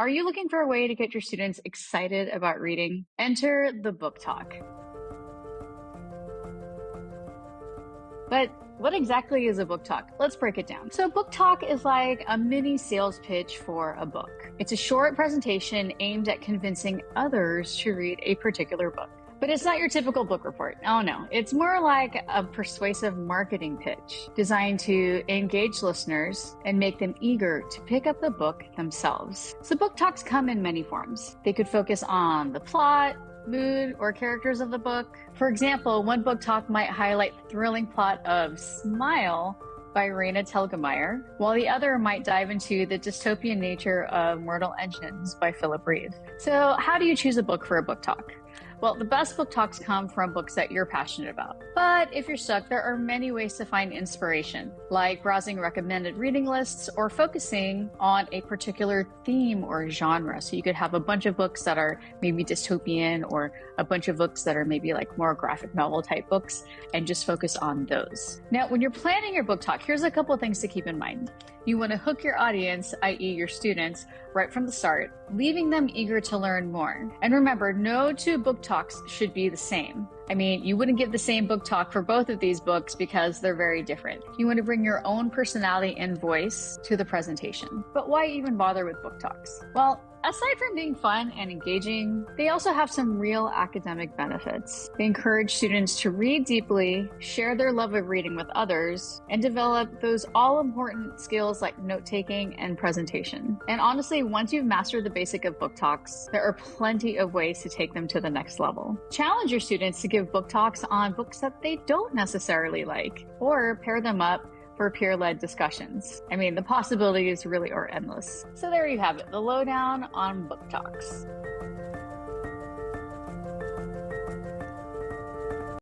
Are you looking for a way to get your students excited about reading? Enter the book talk. But what exactly is a book talk? Let's break it down. So, book talk is like a mini sales pitch for a book. It's a short presentation aimed at convincing others to read a particular book. But it's not your typical book report. Oh no, it's more like a persuasive marketing pitch designed to engage listeners and make them eager to pick up the book themselves. So book talks come in many forms. They could focus on the plot, mood, or characters of the book. For example, one book talk might highlight the thrilling plot of Smile by Raina Telgemeier, while the other might dive into the dystopian nature of Mortal Engines by Philip Reeve. So how do you choose a book for a book talk? Well, the best book talks come from books that you're passionate about. But if you're stuck, there are many ways to find inspiration, like browsing recommended reading lists or focusing on a particular theme or genre. So you could have a bunch of books that are maybe dystopian or a bunch of books that are maybe like more graphic novel type books and just focus on those. Now, when you're planning your book talk, here's a couple of things to keep in mind. You want to hook your audience, i.e. your students, right from the start, leaving them eager to learn more. And remember, no two book talks should be the same. I mean, you wouldn't give the same book talk for both of these books because they're very different. You want to bring your own personality and voice to the presentation. But why even bother with book talks? Well, aside from being fun and engaging, they also have some real academic benefits. They encourage students to read deeply, share their love of reading with others, and develop those all-important skills like note-taking and presentation. And honestly, once you've mastered the basic of book talks, there are plenty of ways to take them to the next level. Challenge your students to give book talks on books that they don't necessarily like, or pair them up for peer-led discussions. I mean, the possibilities really are endless. So there you have it, the lowdown on book talks.